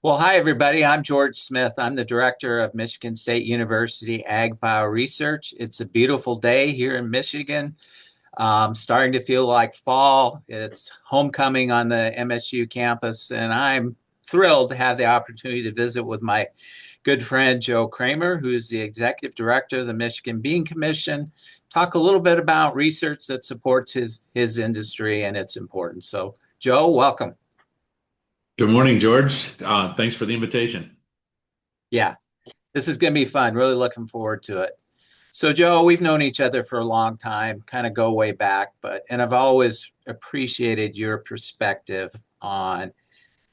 Well, hi, everybody. I'm George Smith. I'm the director of Michigan State University AgBioResearch. It's a beautiful day here in Michigan. Starting to feel like fall. It's homecoming on the MSU campus, and I'm thrilled to have the opportunity to visit with my good friend Joe Cramer, who's the executive director of the Michigan Bean Commission. Talk a little bit about research that supports his industry and its importance. So, Joe, welcome. Good morning, George. Thanks for the invitation. Yeah, this is going to be fun. Really looking forward to it. So, Joe, we've known each other for a long time, kind of go way back, and I've always appreciated your perspective on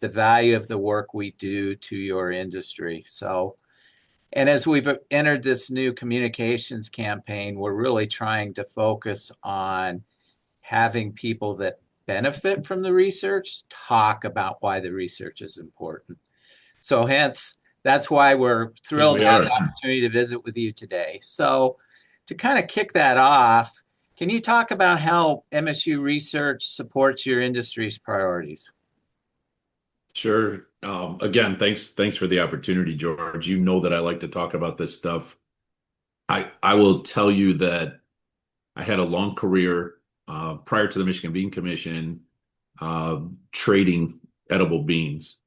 the value of the work we do to your industry. So, and as we've entered this new communications campaign, we're really trying to focus on having people that benefit from the research talk about why the research is important. So hence, that's why we're Here thrilled we to have the are. opportunity to visit with you today. So to kind of kick that off, can you talk about how MSU research supports your industry's priorities? Sure. Again, thanks for the opportunity, George. You know that I like to talk about this stuff. I will tell you that I had a long career prior to the Michigan Bean Commission trading edible beans.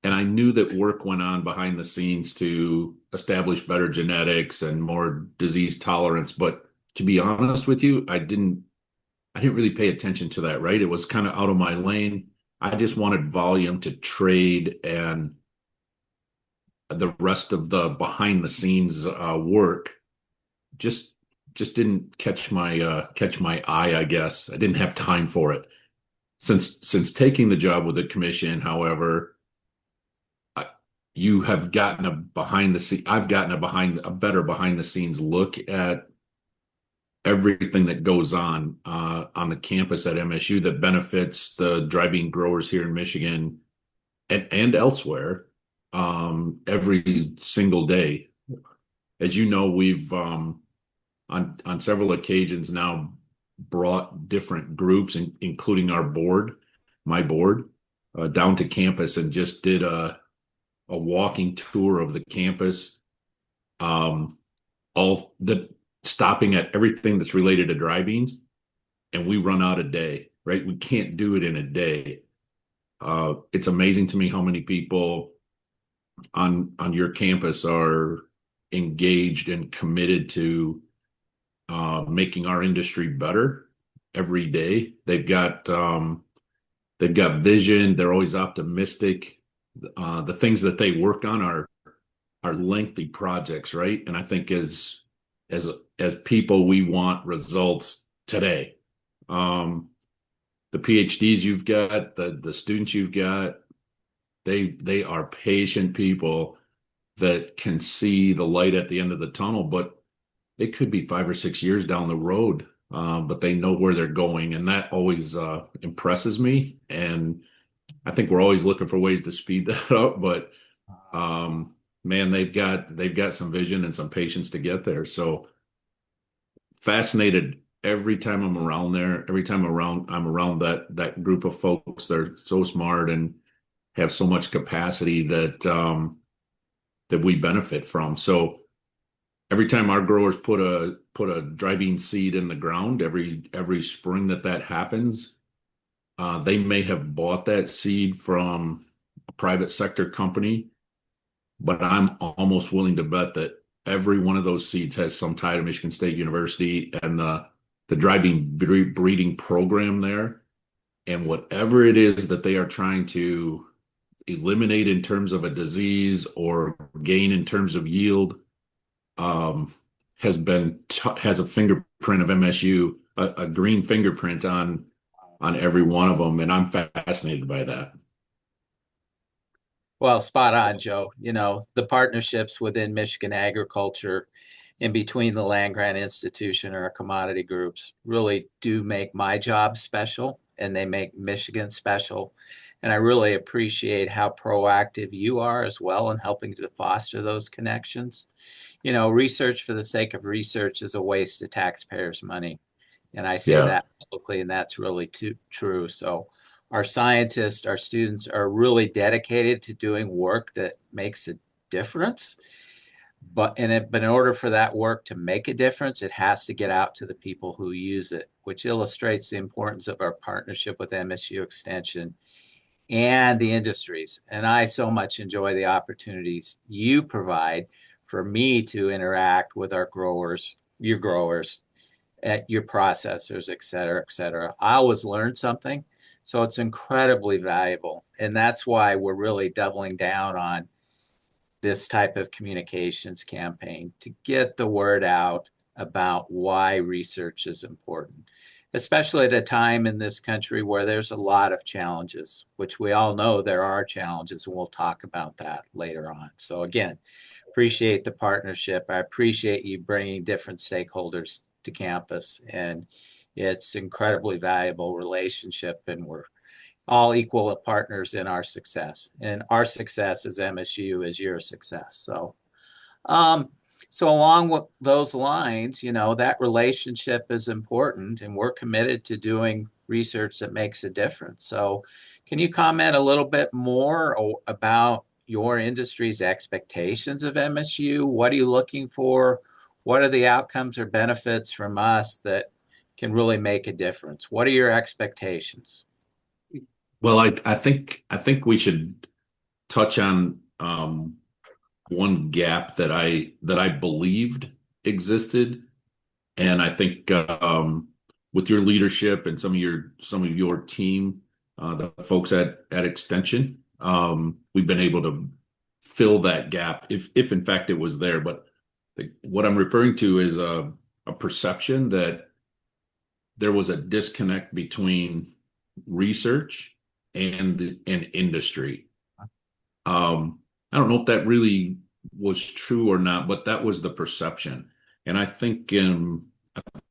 And I knew that work went on behind the scenes to establish better genetics and more disease tolerance. But to be honest with you, I didn't really pay attention to that, right? It was kind of out of my lane. I just wanted volume to trade, and the rest of the behind the scenes work just just didn't catch my eye, I guess. I didn't have time for it. Since taking the job with the commission, however, I, you have gotten a behind the scene I've gotten a better behind the scenes look at everything that goes on the campus at MSU that benefits the dry bean growers here in Michigan and elsewhere every single day. As you know, we've on several occasions now brought different groups, including my board, down to campus and just did a walking tour of the campus. Um, all the stopping at everything that's related to dry beans, and we run out a day, right? We can't do it in a day. It's amazing to me how many people on your campus are engaged and committed to making our industry better every day. They've got vision. They're always optimistic. The things that they work on are lengthy projects, right? And I think as as people, we want results today. Um, the PhDs you've got, the students you've got, they are patient people that can see the light at the end of the tunnel, but it could be 5 or 6 years down the road. But they know where they're going, and that always impresses me. And I think we're always looking for ways to speed that up, but man, they've got some vision and some patience to get there. So fascinated every time I'm around there. Every time I'm around that group of folks. They're so smart and have so much capacity that we benefit from. So every time our growers put a dry bean seed in the ground, every spring that happens, they may have bought that seed from a private sector company, but I'm almost willing to bet that every one of those seeds has some tie to Michigan State University and the dry bean breeding program there. And whatever it is that they are trying to eliminate in terms of a disease or gain in terms of yield, um, has a fingerprint of MSU, a green fingerprint on every one of them, and I'm fascinated by that. Well, spot on, Joe. The partnerships within Michigan agriculture in between the land grant institution or our commodity groups really do make my job special and they make Michigan special. And I really appreciate how proactive you are as well in helping to foster those connections. Research for the sake of research is a waste of taxpayers' money. And I say Yeah. that publicly, and that's really true. So our scientists, our students are really dedicated to doing work that makes a difference. But in order for that work to make a difference, it has to get out to the people who use it, which illustrates the importance of our partnership with MSU Extension and the industries. And I so much enjoy the opportunities you provide for me to interact with our growers, your growers, at your processors, et cetera, et cetera. I always learn something. So it's incredibly valuable. And that's why we're really doubling down on this type of communications campaign to get the word out about why research is important, especially at a time in this country where there's a lot of challenges, which we all know there are challenges, and we'll talk about that later on. So again, appreciate the partnership. I appreciate you bringing different stakeholders to campus, and it's incredibly valuable relationship, and we're all equal partners in our success. And our success as MSU is your success. Um, so along with those lines, that relationship is important, and we're committed to doing research that makes a difference. So can you comment a little bit more about your industry's expectations of MSU? What are you looking for? What are the outcomes or benefits from us that can really make a difference? What are your expectations? Well, I think we should touch on one gap that I believed existed, and I think with your leadership and some of your team, the folks at Extension, we've been able to fill that gap if in fact it was there. But what I'm referring to is a perception that there was a disconnect between research and industry. I don't know if that really was true or not, but that was the perception. And I think in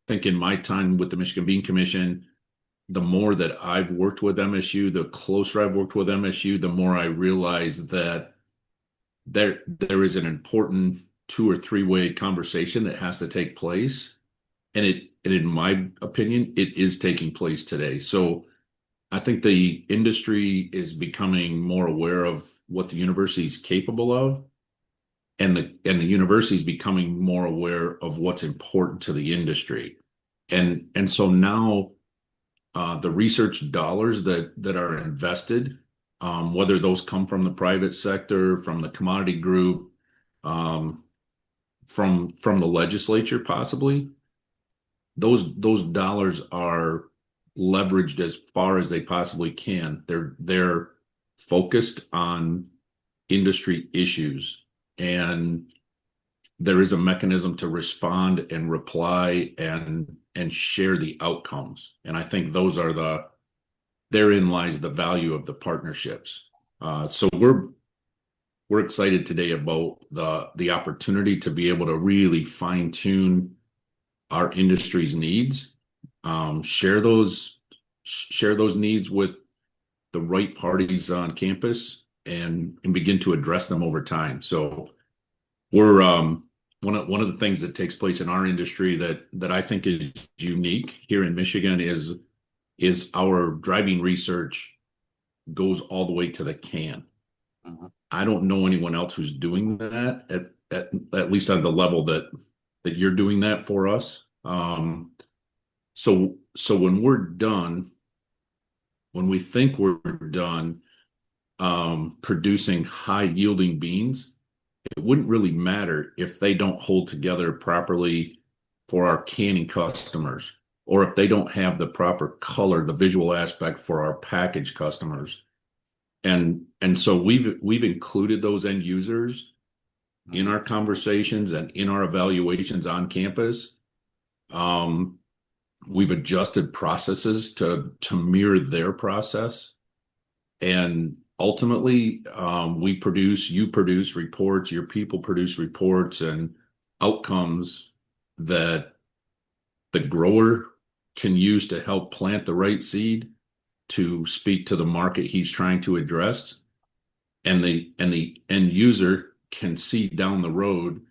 my time with the Michigan Bean Commission, the more that I've worked with MSU, the closer I've worked with MSU, the more I realize that there is an important two or three-way conversation that has to take place. And in my opinion, it is taking place today. So I think the industry is becoming more aware of what the university is capable of, and the university is becoming more aware of what's important to the industry. And so now the research dollars that are invested, whether those come from the private sector, from the commodity group, um, from the legislature possibly, those dollars are leveraged as far as they possibly can. They're focused on industry issues, and there is a mechanism to respond and reply and share the outcomes. And I think therein lies the value of the partnerships. So we're excited today about the opportunity to be able to really fine tune our industry's needs, share those needs with the right parties on campus, and begin to address them over time. So we're one of the things that takes place in our industry that I think is unique here in Michigan is our driving research goes all the way to the can. Mhm. I don't know anyone else who's doing that at least on the level that you're doing that for us. So when we're done, when we think we're done producing high yielding beans, it wouldn't really matter if they don't hold together properly for our canning customers, or if they don't have the proper color, the visual aspect for our package customers. And so we've included those end users in Mhm. our conversations and in our evaluations on campus. Um, we've adjusted processes to mirror their process. And ultimately, you produce reports, your people produce reports and outcomes that the grower can use to help plant the right seed to speak to the market he's trying to address. And the end user can see down the road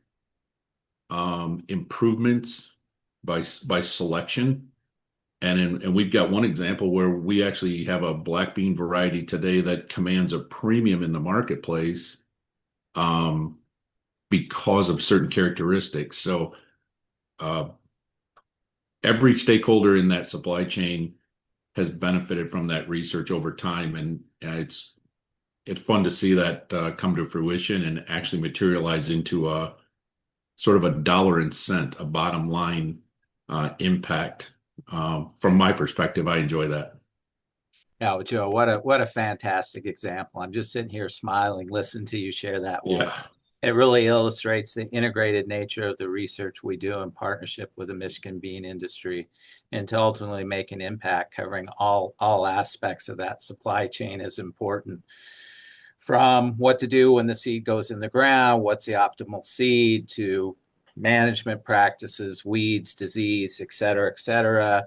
improvements by selection And we've got one example where we actually have a black bean variety today that commands a premium in the marketplace um, because of certain characteristics. So uh, every stakeholder in that supply chain has benefited from that research over time, and it's fun to see that come to fruition and actually materialize into a sort of a dollar and cent, a bottom line impact. From my perspective, I enjoy that. Now, Joe, what a fantastic example. I'm just sitting here smiling, listening to you share that one. Yeah. It really illustrates the integrated nature of the research we do in partnership with the Michigan bean industry, and to ultimately make an impact covering all aspects of that supply chain is important. From what to do when the seed goes in the ground, what's the optimal seed, to management practices, weeds, disease, et cetera,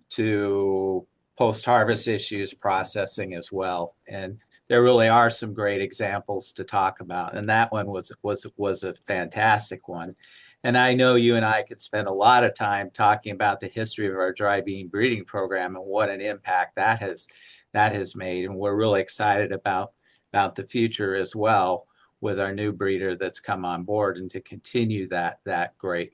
to post-harvest issues, processing as well. And there really are some great examples to talk about. And that one was a fantastic one. And I know you and I could spend a lot of time talking about the history of our dry bean breeding program and what an impact that has made. And we're really excited about the future as well with our new breeder that's come on board and to continue that great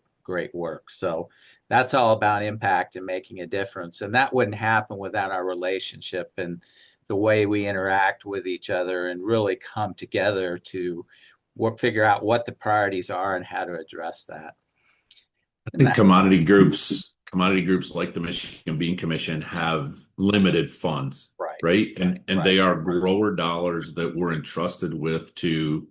work. So that's all about impact and making a difference. And that wouldn't happen without our relationship and the way we interact with each other and really come together to figure out what the priorities are and how to address that. I And think that, commodity groups like the Michigan Bean Commission have limited funds, right, right? And right. they are grower dollars that we're entrusted with to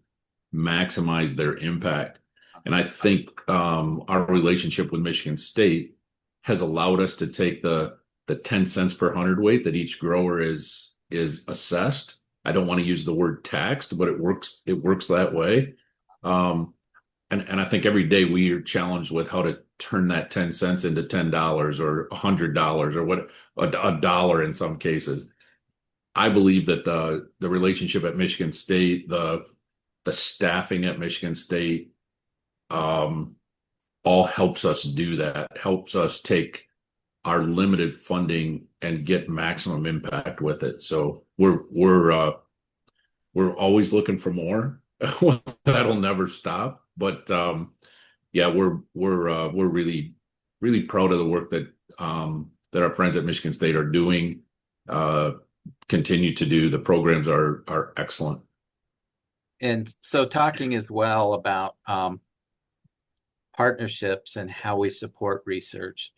maximize their impact. And I think our relationship with Michigan State has allowed us to take the 10 cents per hundredweight that each grower is assessed. I don't want to use the word taxed, but it works that way. Um, and I think every day we are challenged with how to turn that 10 cents into $10 or $100 or what a dollar in some cases. I believe that the relationship at Michigan State, the staffing at Michigan State, um, all helps us do that, helps us take our limited funding and get maximum impact with it. So we're always looking for more. That'll never stop. But yeah, we're really proud of the work that our friends at Michigan State are doing. Uh, Continue to do. The programs are excellent. And so talking as well about partnerships and how we support research.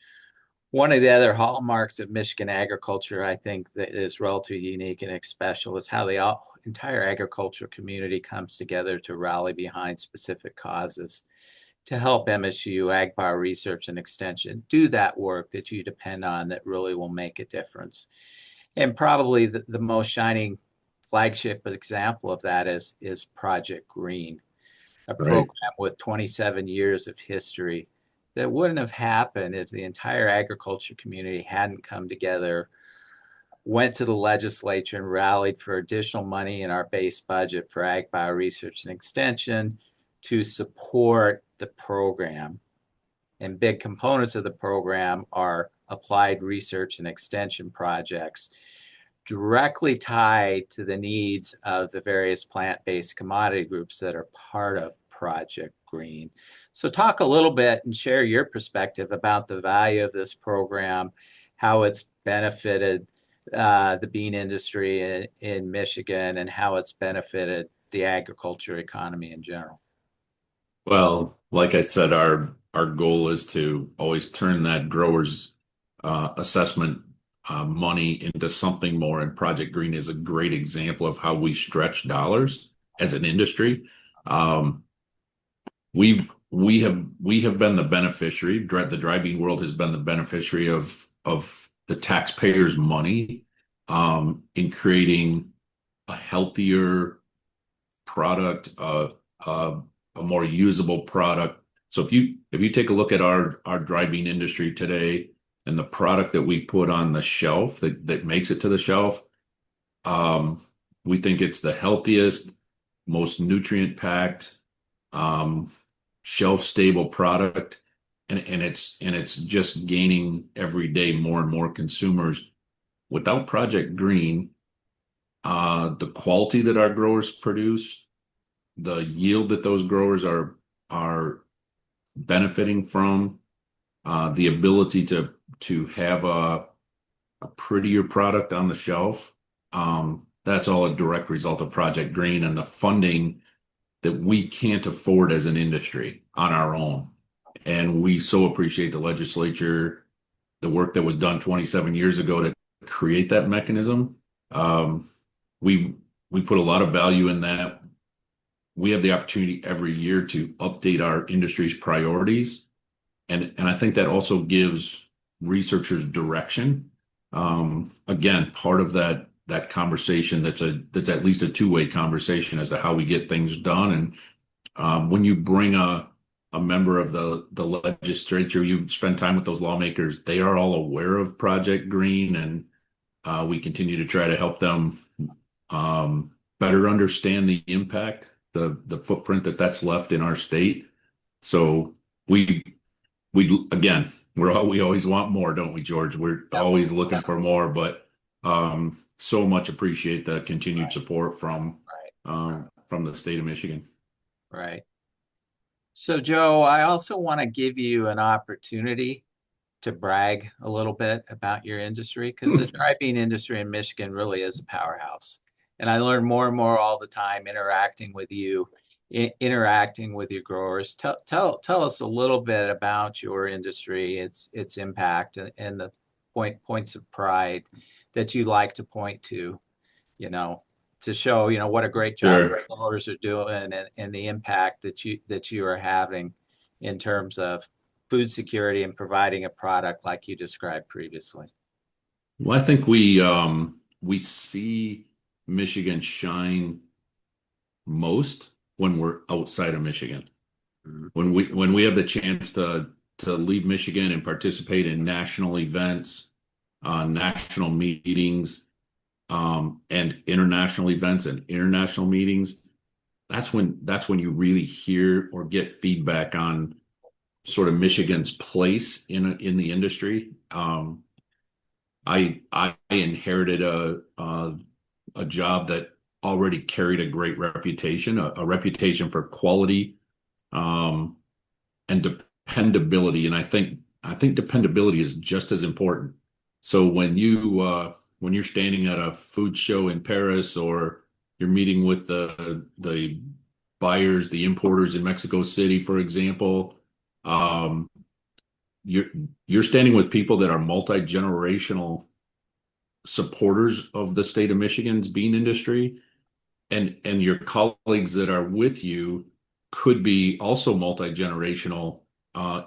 One of the other hallmarks of Michigan agriculture, I think, that is relatively unique and special is how the entire agriculture community comes together to rally behind specific causes to help MSU AgBioResearch and Extension do that work that you depend on that really will make a difference. And probably the most shining flagship example of that is Project Green, a Right. program with 27 years of history that wouldn't have happened if the entire agriculture community hadn't come together, went to the legislature and rallied for additional money in our base budget for ag bioresearch and extension to support the program. And big components of the program are applied research and extension projects directly tied to the needs of the various plant-based commodity groups that are part of Project Green. So talk a little bit and share your perspective about the value of this program, how it's benefited the bean industry in Michigan, and how it's benefited the agriculture economy in general. Well, like I said, our goal is to always turn that grower's assessment money into something more. And Project Green is a great example of how we stretch dollars as an industry. Um, we have been the beneficiary. The dry bean world has been the beneficiary of the taxpayers' money in creating a healthier product, a more usable product. So if you take a look at our dry bean industry today and the product that we put on the shelf that makes it to the shelf, um, we think it's the healthiest, most nutrient packed, um, shelf stable product. and it's just gaining every day more and more consumers. Without Project Green, the quality that our growers produce, the yield that those growers are benefiting from, the ability to have a prettier product on the shelf, that's all a direct result of Project Green and the funding that we can't afford as an industry on our own. And we so appreciate the legislature, the work that was done 27 years ago to create that mechanism. Um, we we put a lot of value in that. We have the opportunity every year to update our industry's priorities, and I think that also gives researchers direction. Again, part of that conversation that's at least a two-way conversation as to how we get things done. And when you bring a member of the legislature, you spend time with those lawmakers, they are all aware of Project Green, and we continue to try to help them better understand the impact, the footprint that's left in our state. So we we always want more, don't we, George? We're Yep. always looking for more, but so much appreciate the continued Right. support Right. from the state of Michigan. Right. So, Joe, I also want to give you an opportunity to brag a little bit about your industry because the dry bean industry in Michigan really is a powerhouse. And I learn more and more all the time interacting with you, interacting with your growers. Tell us a little bit about your industry, its impact, and the points of pride that you like to point to, you know, to show, what a great job Sure. growers are doing and the impact that you are having in terms of food security and providing a product like you described previously. Well, I think we see Michigan shine most when we're outside of Michigan. Mhm. When we have the chance to leave Michigan and participate in national events, national meetings, and international events and international meetings, that's when you really hear or get feedback on sort of Michigan's place in the industry. I inherited a job that already carried a great reputation, a reputation for quality, um, and dependability. And I think dependability is just as important. So when you're standing at a food show in Paris, or you're meeting with the buyers, the importers in Mexico City, for example, um, you're you're standing with people that are multi-generational supporters of the state of Michigan's bean industry, and your colleagues that are with you could be also multi-generational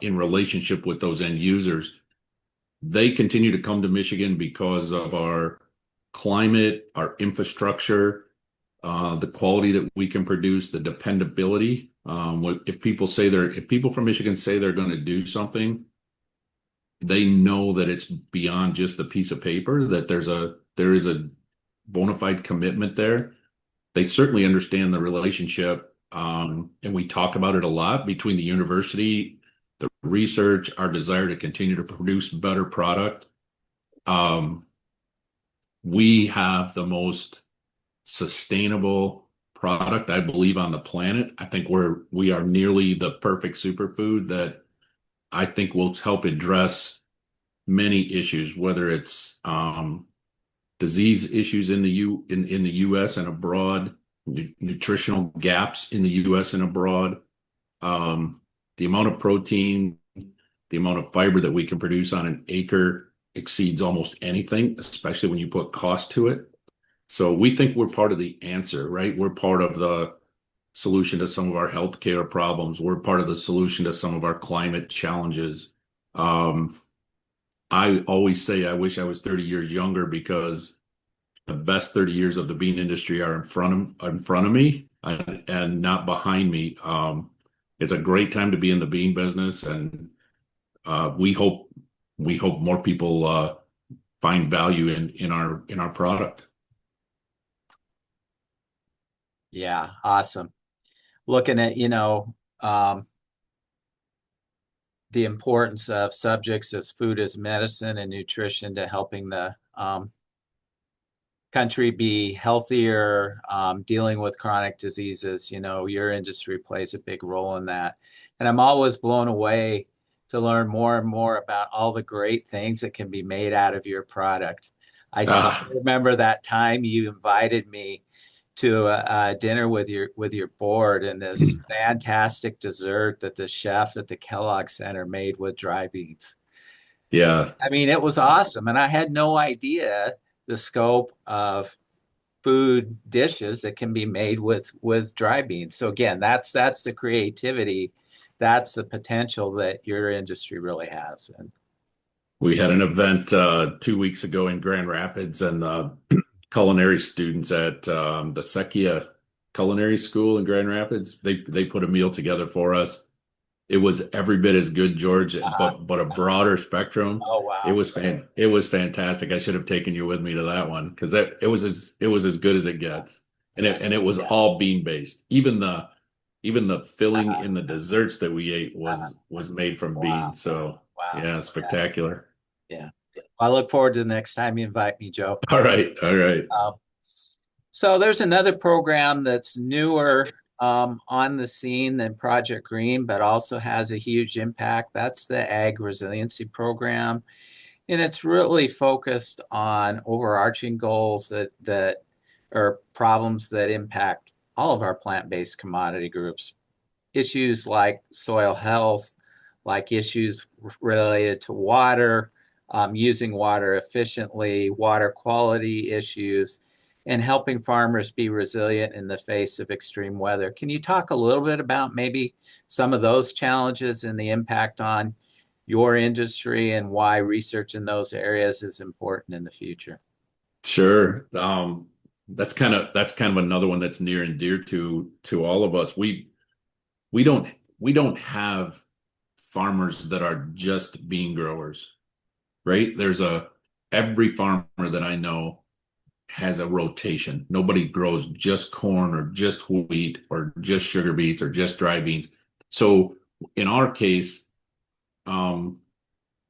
in relationship with those end users. They continue to come to Michigan because of our climate, our infrastructure, the quality that we can produce, the dependability. If people from Michigan say they're going to do something, they know that it's beyond just a piece of paper, that there is a bona fide commitment there. They certainly understand the relationship, and we talk about it a lot between the university, the research, our desire to continue to produce better product. Um, we have the most sustainable product, I believe, on the planet. I think we are nearly the perfect superfood that I think will help address many issues, whether it's disease issues in the U.S. and abroad, nutritional gaps in the U.S. and abroad, um, the amount of protein, the amount of fiber that we can produce on an acre exceeds almost anything, especially when you put cost to it. So we think we're part of the answer, right? We're part of the solution to some of our healthcare problems. We're part of the solution to some of our climate challenges. Um, I always say I wish I was 30 years younger because the best 30 years of the bean industry are in front of me, and not behind me. It's a great time to be in the bean business, and uh, we hope we hope more people find value in our product. Yeah, awesome. Looking at, um, the importance of subjects as food as medicine and nutrition to helping the country be healthier, dealing with chronic diseases. Your industry plays a big role in that. And I'm always blown away to learn more and more about all the great things that can be made out of your product. I still Ah, remember that time you invited me to a dinner with your board and this fantastic dessert that the chef at the Kellogg Center made with dry beans. yeah, I mean, it was awesome. And I had no idea the scope of food dishes that can be made with dry beans. So again, that's the creativity, that's the potential that your industry really has. And we had an event 2 weeks ago in Grand Rapids, and culinary students at the Sequia Culinary School in Grand Rapids, they put a meal together for us. It was every bit as good, George, uh, but a broader spectrum. oh wow. It was fantastic. I should have taken you with me to that one because it was as good as it gets, and Yeah. it was Yeah. all bean based. Even the filling Uh, in the desserts that we ate uh, was made from wow. beans. So Wow. yeah, Yeah. spectacular. Yeah. I look forward to the next time you invite me, Joe. All right, all right. Um, So there's another program that's newer on the scene than Project Green, but also has a huge impact. That's the Ag Resiliency Program. And it's really focused on overarching goals that are problems that impact all of our plant-based commodity groups. Issues like soil health, like issues related to water, using water efficiently, water quality issues, and helping farmers be resilient in the face of extreme weather. Can you talk a little bit about maybe some of those challenges and the impact on your industry and why research in those areas is important in the future? Sure. That's kind of another one that's near and dear to all of us. We don't we don't have farmers that are just bean growers, right? Every farmer that I know has a rotation. Nobody grows just corn or just wheat or just sugar beets or just dry beans. So in our case, um,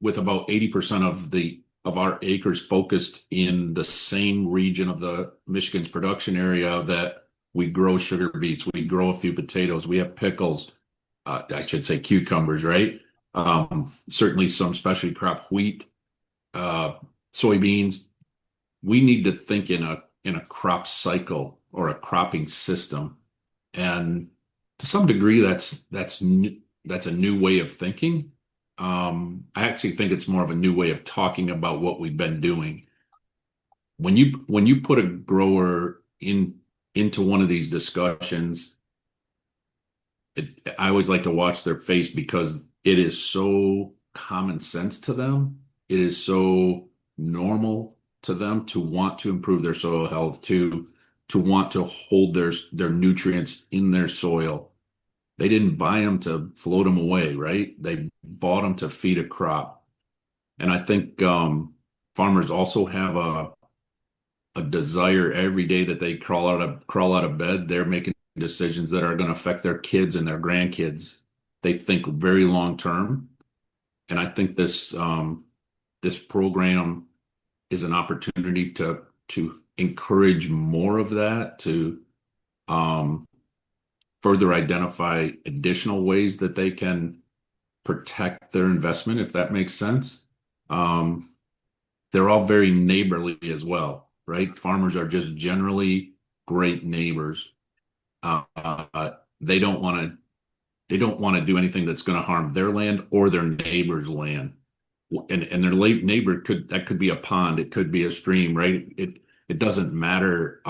with about 80% of our acres focused in the same region of the Michigan's production area that we grow sugar beets, we grow a few potatoes, we have pickles, I should say cucumbers, right? Certainly some specialty crop wheat, uh, soybeans. We need to think in a crop cycle or a cropping system, and to some degree, that's a new way of thinking. I actually think it's more of a new way of talking about what we've been doing. When you put a grower into one of these discussions, I always like to watch their face because it is so common sense to them. It is so normal to them to want to improve their soil health, to want to hold their nutrients in their soil. They didn't buy them to float them away, right? They bought them to feed a crop. And I think farmers also have a desire every day that they crawl out of bed. They're making decisions that are going to affect their kids and their grandkids. They think very long term, and I think this program is an opportunity to encourage more of that, to um, further identify additional ways that they can protect their investment, if that makes sense. Um, they're all very neighborly as well, right? Farmers are just generally great neighbors. They don't want to do anything that's going to harm their land or their neighbor's land. And their late neighbor could be a pond, it could be a stream, right? It doesn't matter.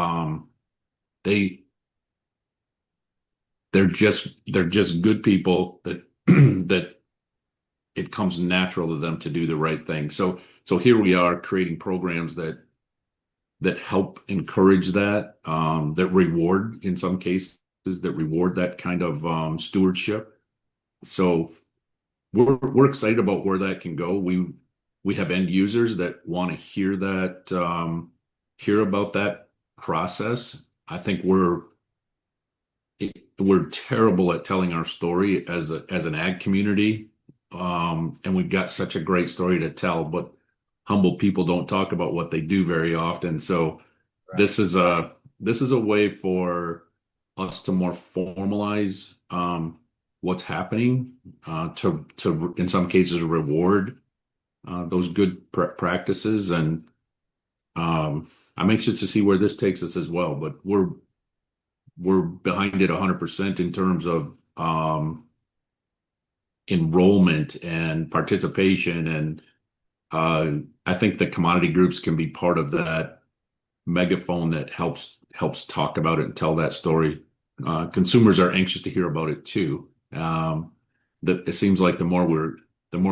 They they're just good people that that it comes natural to them to do the right thing. So here we are creating programs that help encourage that, that reward in some cases, that reward that kind of stewardship. So we're excited about where that can go. We have end users that want to hear that, hear about that process. I think we're terrible at telling our story as an ag community. and we've got such a great story to tell, but humble people don't talk about what they do very often. So Right. this is a way for us to more formalize what's happening, to in some cases reward those good practices, and I'm anxious to see where this takes us as well. But we're behind it 100% in terms of enrollment and participation, and I think the commodity groups can be part of that megaphone that helps talk about it and tell that story. Consumers are anxious to hear about it too. That it seems like the more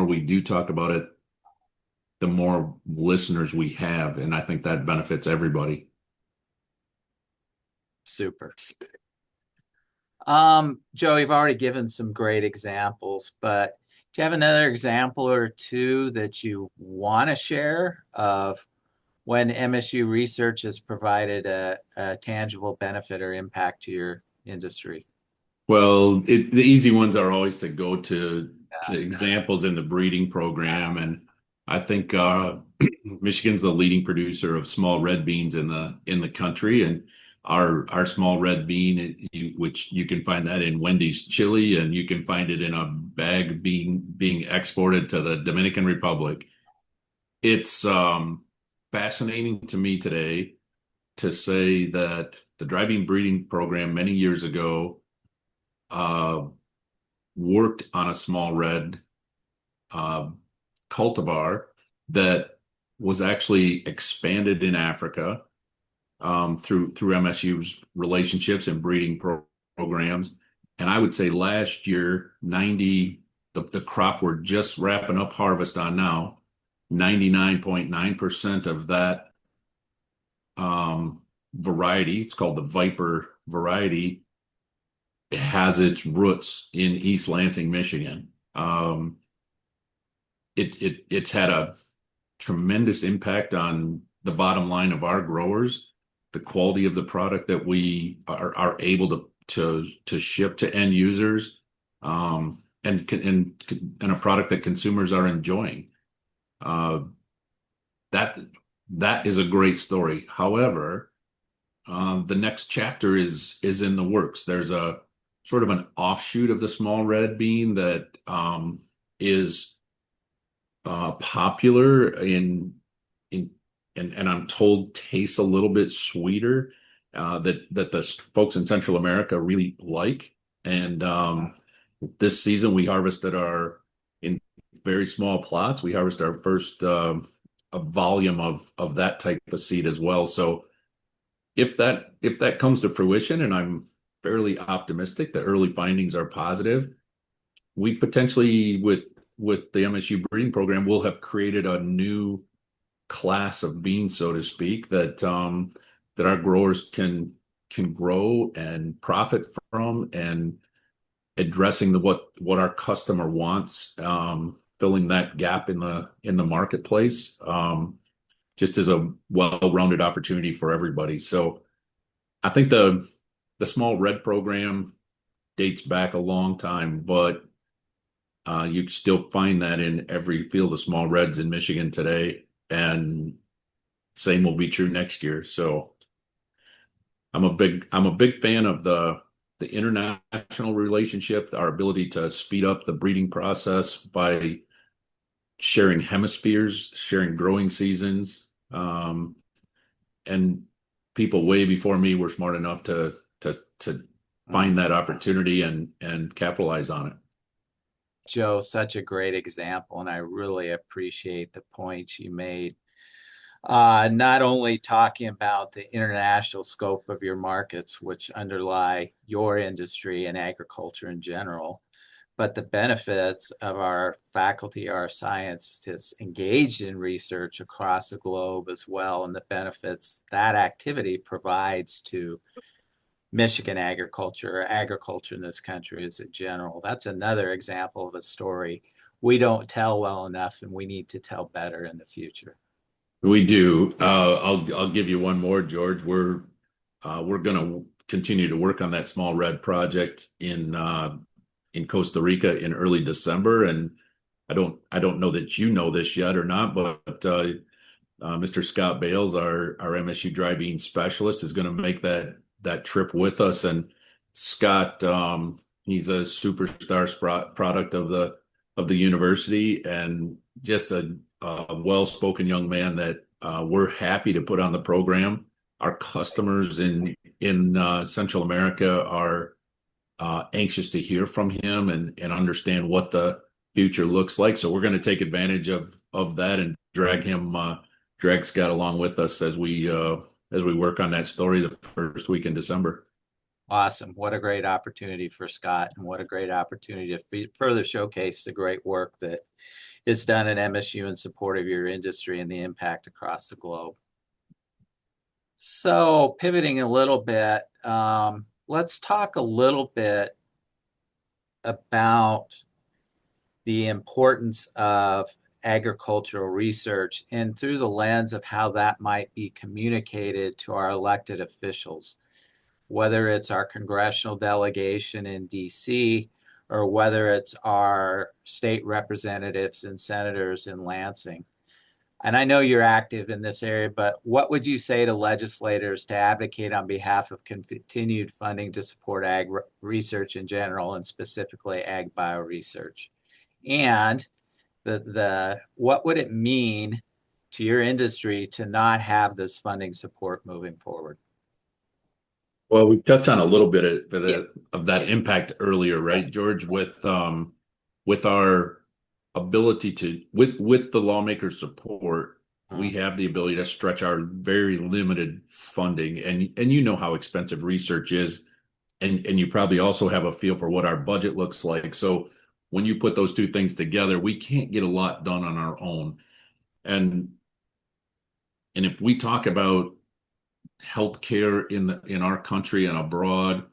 we do talk about it, the more listeners we have, and I think that benefits everybody. Super. Joe, you've already given some great examples, but do you have another example or two that you want to share of when MSU research has provided a tangible benefit or impact to your industry? Well, the easy ones are always to go to examples in the breeding program, and I think Michigan's the leading producer of small red beans in the country, and our small red bean, which you can find that in Wendy's chili, and you can find it in a bag being exported to the Dominican Republic. It's fascinating to me today to say that the dry bean breeding program many years ago uh, worked on a small red uh, cultivar that was actually expanded in Africa through MSU's relationships and breeding programs. And I would say last year, the crop we're just wrapping up harvest on now, 99.9% of that variety, it's called the Viper variety, has its roots in East Lansing, Michigan. It's had a tremendous impact on the bottom line of our growers, the quality of the product that we are able to ship to end users, and a product that consumers are enjoying. Uh, that that is a great story. However, the next chapter is in the works. There's a sort of an offshoot of the small red bean that is popular in and I'm told tastes a little bit sweeter, that the folks in Central America really like. And this season we harvested our in very small plots. We harvested our first a volume of that type of seed as well. So if that comes to fruition, and I'm fairly optimistic, the early findings are positive, we potentially with the MSU breeding program will have created a new class of beans, so to speak, that our growers can grow and profit from, and addressing what our customer wants, filling that gap in the marketplace, just as a well-rounded opportunity for everybody. So I think the small red program dates back a long time, but you can still find that in every field of small reds in Michigan today, and same will be true next year. So I'm a big fan of the international relationship, our ability to speed up the breeding process by sharing hemispheres, sharing growing seasons, and people way before me were smart enough to find that opportunity and capitalize on it. Joe, such a great example, and I really appreciate the points you made. Not only talking about the international scope of your markets, which underlie your industry and agriculture in general, but the benefits of our faculty, our scientists engaged in research across the globe as well, and the benefits that activity provides to Michigan agriculture, or agriculture in this country as a general. That's another example of a story we don't tell well enough, and we need to tell better in the future. We do. I'll give you one more, George. We're going to continue to work on that small red project in Costa Rica in early December, and I don't know that you know this yet or not, but Mr. Scott Bales, our MSU driving specialist, is going to make that trip with us. And Scott, he's a superstar product of the university, and just a well-spoken young man that we're happy to put on the program. Our customers in Central America are anxious to hear from him and understand what the future looks like. So we're going to take advantage of that and drag Scott along with us as we work on that story the first week in December. Awesome. What a great opportunity for Scott, and what a great opportunity to further showcase the great work that is done at MSU in support of your industry and the impact across the globe. So pivoting a little bit, let's talk a little bit about the importance of agricultural research and through the lens of how that might be communicated to our elected officials, whether it's our congressional delegation in DC or whether it's our state representatives and senators in Lansing. And I know you're active in this area, but what would you say to legislators to advocate on behalf of continued funding to support ag research in general, and specifically ag bioresearch? And what would it mean to your industry to not have this funding support moving forward? Well, we touched on a little bit of that impact earlier, right, George? With our ability to, with the lawmakers' support, we have the ability to stretch our very limited funding, and you know how expensive research is, and you probably also have a feel for what our budget looks like. So when you put those two things together, we can't get a lot done on our own. And if we talk about healthcare in our country and abroad,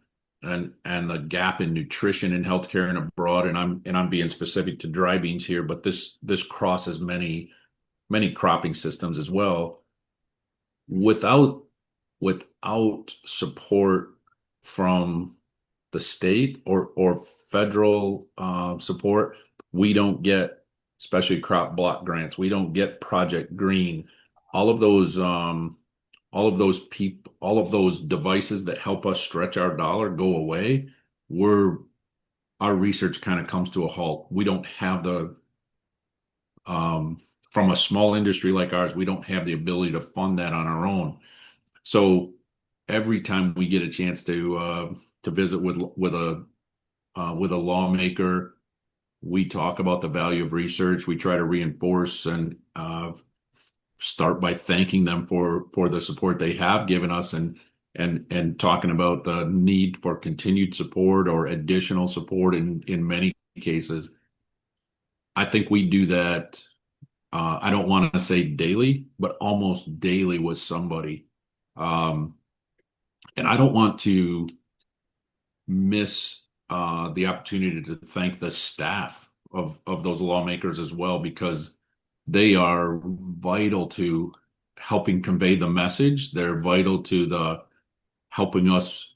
and the gap in nutrition in healthcare and abroad, and I'm being specific to dry beans here, but this crosses many cropping systems as well. Without support from the state or federal support, we don't get especially crop block grants. We don't get Project Green. All of those all of those devices that help us stretch our dollar go away. Our research kind of comes to a halt. We don't have from a small industry like ours, we don't have the ability to fund that on our own. So every time we get a chance to visit with a lawmaker, we talk about the value of research. We try to reinforce and start by thanking them for the support they have given us, and talking about the need for continued support or additional support in many cases. I think we do that. I don't want to say daily, but almost daily with somebody. And I don't want to miss the opportunity to thank the staff of those lawmakers as well, because they are vital to helping convey the message. They're vital to helping us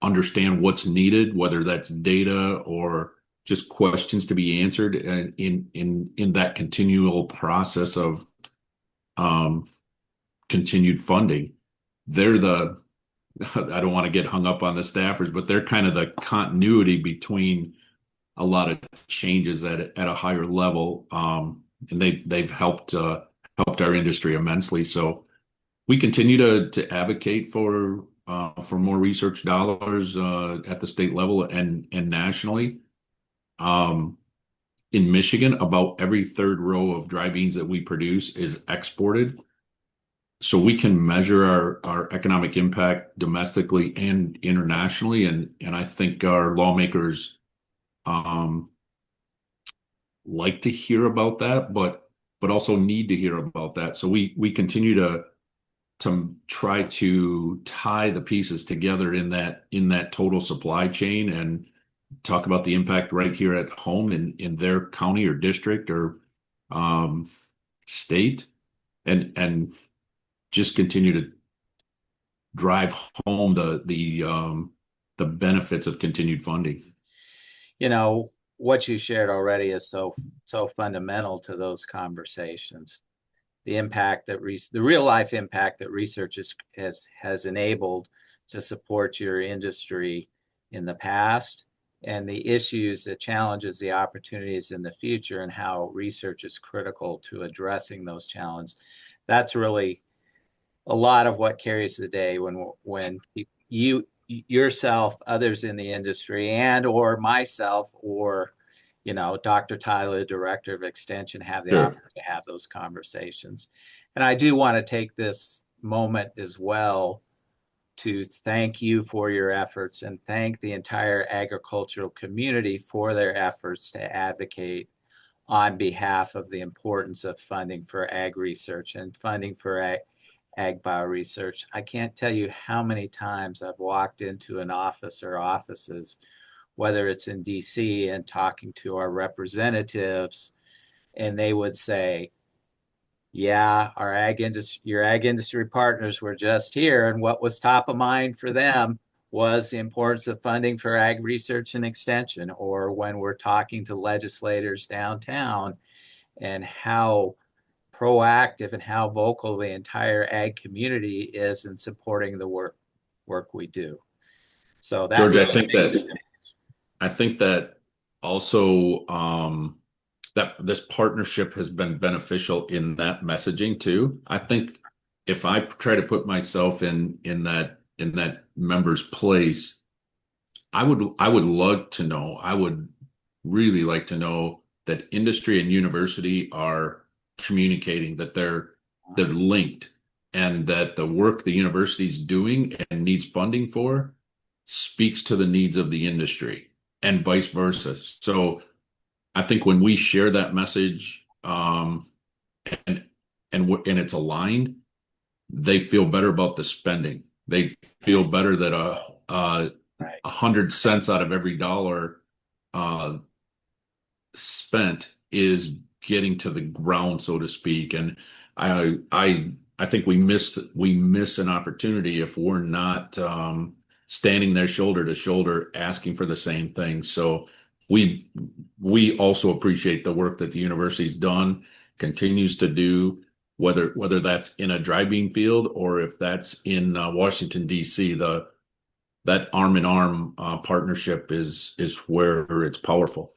understand what's needed, whether that's data or just questions to be answered, and in that continual process of continued funding. They're I don't want to get hung up on the staffers, but they're kind of the continuity between a lot of changes at a higher level. And they've helped our industry immensely. So we continue to advocate for more research dollars at the state level and nationally. In Michigan, about every third row of dry beans that we produce is exported. So we can measure our economic impact domestically and internationally. And I think our lawmakers like to hear about that, but also need to hear about that. So we continue to try to tie the pieces together in that total supply chain, and talk about the impact right here at home in their county or district or state, and just continue to drive home the benefits of continued funding. You know, what you shared already is so fundamental to those conversations. The impact that the real life impact that research has enabled to support your industry in the past, and the issues, the challenges, the opportunities in the future, and how research is critical to addressing those challenges. That's really a lot of what carries the day when you yourself, others in the industry, and or myself, or Dr. Tyler, director of extension, have the Sure. opportunity to have those conversations. And I do want to take this moment as well to thank you for your efforts and thank the entire agricultural community for their efforts to advocate on behalf of the importance of funding for ag research and funding for ag bioresearch. I can't tell you how many times I've walked into an office or offices, whether it's in DC, and talking to our representatives, and they would say, yeah, your ag industry partners were just here, and what was top of mind for them was the importance of funding for ag research and extension. Or when we're talking to legislators downtown, and how proactive and how vocal the entire ag community is in supporting the work we do. So that George, really makes it. I think that also that this partnership has been beneficial in that messaging too. I think if I try to put myself in that member's place, I would love to know, I would really like to know that industry and university are communicating, that they're linked, and that the work the university is doing and needs funding for speaks to the needs of the industry and vice versa. So I think when we share that message, and and it's aligned, they feel better about the spending. They feel better that Right. 100 cents out of every dollar uh, spent is getting to the ground, so to speak. And I think we miss an opportunity if we're not standing there shoulder to shoulder asking for the same thing. So we we also appreciate the work that the university's done, continues to do, whether that's in a dry bean field or if that's in Washington, D.C. The that arm in arm partnership is where it's powerful.